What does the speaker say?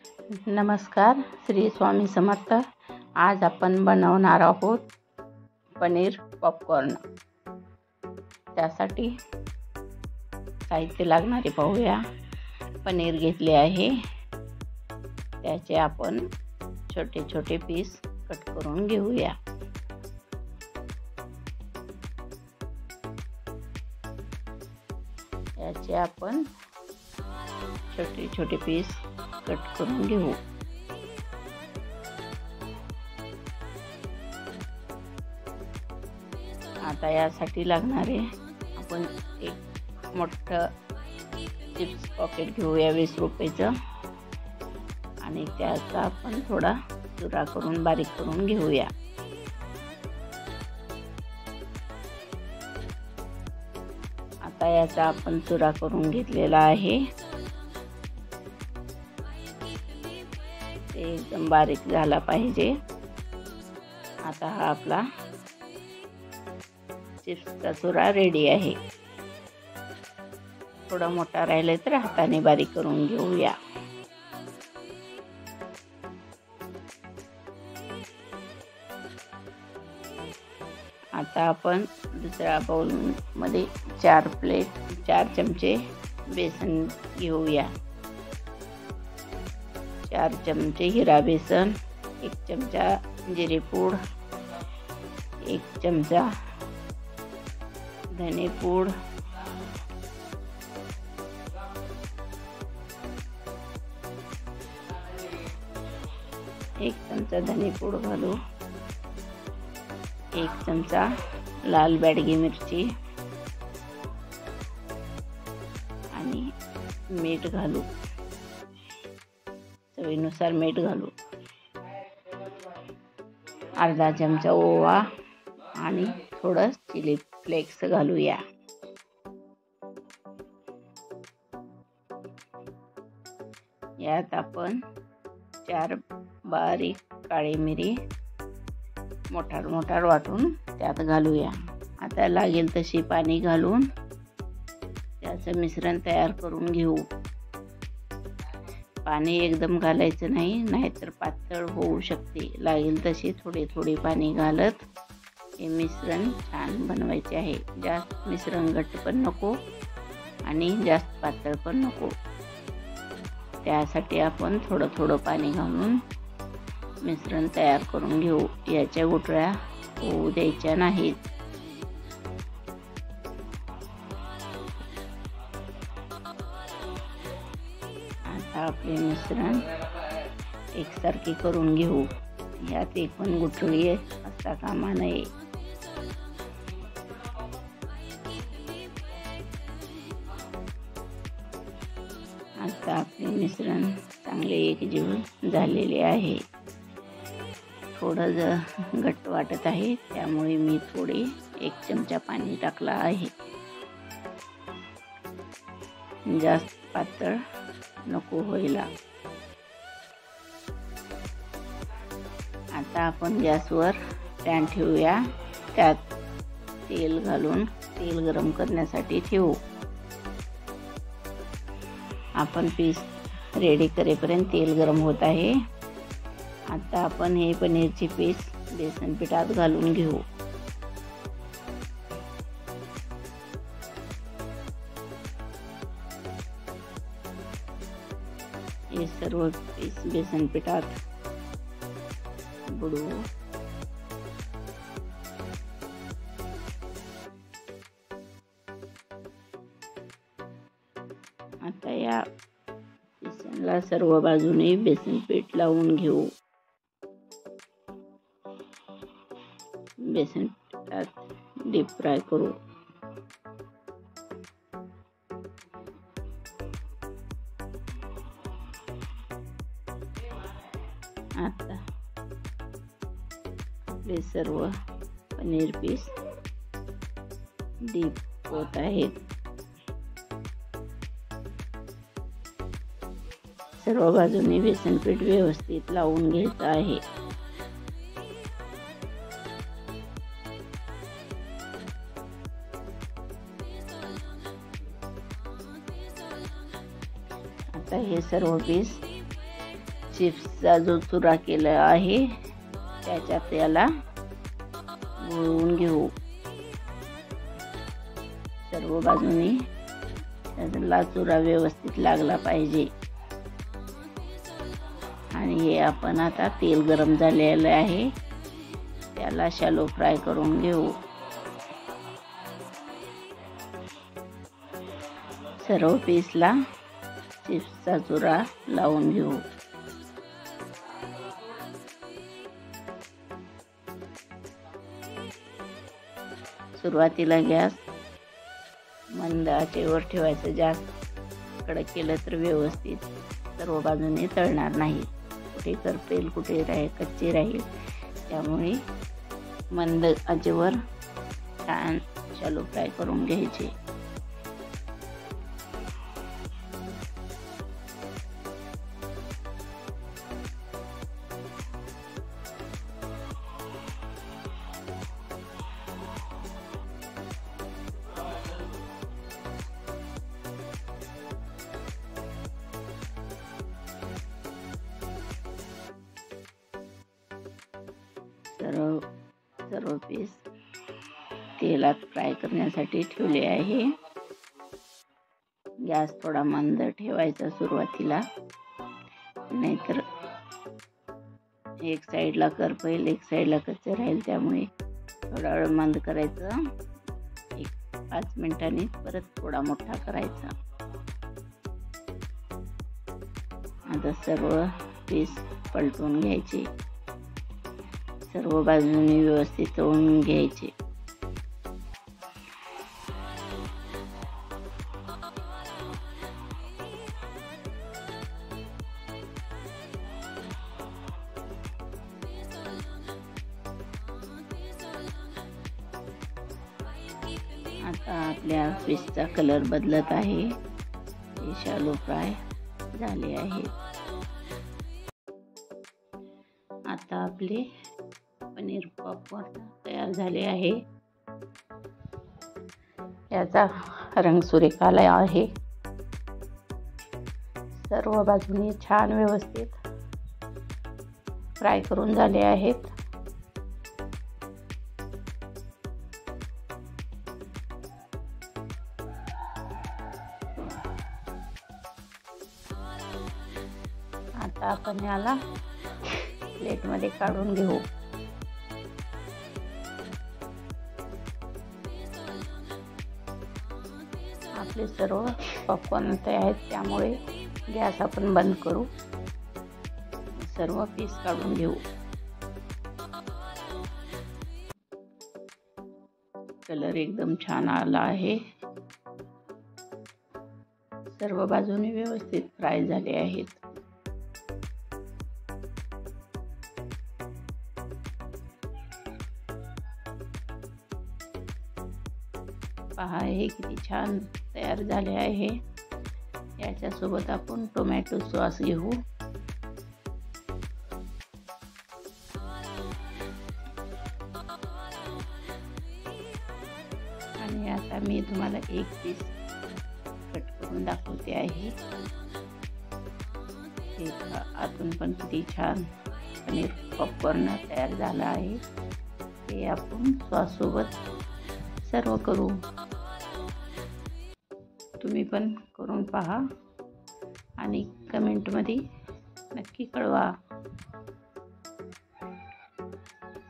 नमस्कार, श्री स्वामी समर्थ. आज आपण बनवणार आहोत पनीर पॉपकॉर्न. त्यासाठी साहित्य लागणारे पाहूया. पनीर घेतले आहे, त्याचे आपण छोटे छोटे पीस कट करून घेऊया. याचे आपण छोटे छोटे पीस कट करून घेऊ. आता यासाठी लागणारे आपण एक मोठं चिप्स पॉकेट घेऊया 20 रुपयाचं, आणि त्याचा आपण थोडा चुरा करून बारीक करून घेऊया. आता याचा आपण चुरा करून घेतलेला आहे. ते एकदम बारीक झाला पाहिजे. आता हा आपला चिप्सचा चुरा रेडी आहे. थोडा मोठा राहिला तर हाताने बारीक करून घेऊया. आता आपण दुसऱ्या बाउल मध्ये 4 चमचे बेसन घेऊया. 4 चमचे हिरा बेसन, 1 चमचा जिरे पूड, 1 चमचा धने पूड, 1 चमचा धने पूड घालू, 1 चमचा लाल बेडगी मिरची आणि मीठ घालू. चवीनुसार मीठ घालू. अर्धा चमचा ओवा आणि थोडं चिली फ्लेक्स घालूया. यात आपण 4 बारीक काळी मिरी मोठार वाटून त्यात घालूया. आता लागेल तशी पाणी घालून त्याचं मिश्रण तयार करून घेऊ. पाणी एकदम घालायचं नाही, नाहीतर पातळ होऊ शकते. लागेल तशी थोडे पाणी घालत हे मिश्रण छान बनवायचे आहे. जास्त मिश्रण घट्ट पण नको आणि जास्त पातळ पण नको. त्यासाठी आपण थोडं पाणी घालून मिश्रण तयार करून घेऊ. याच्या गुठळ्या होऊ द्यायच्या नाहीत. आता आपले मिश्रण एकसारखे करून घेऊ. यात एक पण गुठळी असता कामा नये. आता आपले मिश्रण चांगले एकजीव झालेले आहे. थोडं घट्ट वाटत आहे, त्यामुळे मी थोडे 1 चमचा पाणी टाकला आहे. जास्त पातळ नको व्हायला. आता आपण गॅसवर पॅन ठेवूया. त्यात तेल घालून तेल गरम करण्यासाठी ठेवू. आपण पीस रेडी करेपर्यंत तेल गरम होत आहे. आता आपण हे पनीरचे पीस बेसन पिठात घालून घेऊ. हे सर्व पीस बेसन पिठात बुडवू. आता या बेसनला सर्व बाजूने बेसन पीठ लावून घेऊ. बेसन पिठात डीप फ्राय करू. आता आपले सर्व पनीर पीस डीप होत आहेत. सर्व बाजूने बेसन पीठ व्यवस्थित लावून घ्यायचं आहे. आता हे सर्व पीस चिप्सचा जो चुरा केला आहे त्याच्यात याला गुळवून घेऊ. सर्व बाजूनी त्याला चुरा व्यवस्थित लागला पाहिजे. आणि हे आपण आता तेल गरम झालेलं आहे त्याला शॅलो फ्राय करून घेऊ. सर्व पीसला चिप्सचा चुरा लावून घेऊ. सुरुवातीला गॅस मंद आचेवर ठेवायचं. जास्त कडक केलं तर व्यवस्थित सर्व बाजूने तळणार नाही. कुठे करपेल कुठे कच्चे राहील. त्यामुळे मंद आचेवर छान शॅलो फ्राय करून घ्यायचे. सर्व पीस तेलात फ्राय करण्यासाठी ठेवले आहे. गॅस थोडा मंद ठेवायचा सुरुवातीला, नाहीतर एक साईडला करपेल एक साईडला कच्चं राहील. त्यामुळे थोडा वेळ मंद करायचं. 5 मिनिटांनी परत थोडा मोठा करायचा. आता सर्व पीस पलटून घ्यायचे. सर्व बाजूने व्यवस्थित तळून घ्यायचे. आता आपल्या फिशचा कलर बदलत आहे. हे शॅलो फ्राय झाले आहेत. आता आपले पनीर पॉपकॉर्न तयार झाले आहे. याचा रंग सुरेख आला आहे. सर्व बाजूने छान व्यवस्थित फ्राय करून झाले आहेत. आता आपण याला प्लेटमध्ये काढून घेऊ. आपले सर्व पॉपकॉर्न तयार आहेत. त्यामुळे गॅस आपण बंद करू. सर्व पीस काढून घेऊ. कलर एकदम छान आला आहे. सर्व बाजूने व्यवस्थित फ्राय झाले आहेत. पहा हे किती छान तयार झाले आहे. याच्यासोबत आपण टोमॅटो सॉस घेऊ. आणि आता मी तुम्हाला एक पीस कट करून दाखवते आहे. हे आतून पण किती छान पनीर पॉपकॉर्न तयार झाला आहे. हे आपण सॉस सोबत सर्व करू. तुम्ही पण करून पहा आणि कमेंटमध्ये नक्की कळवा.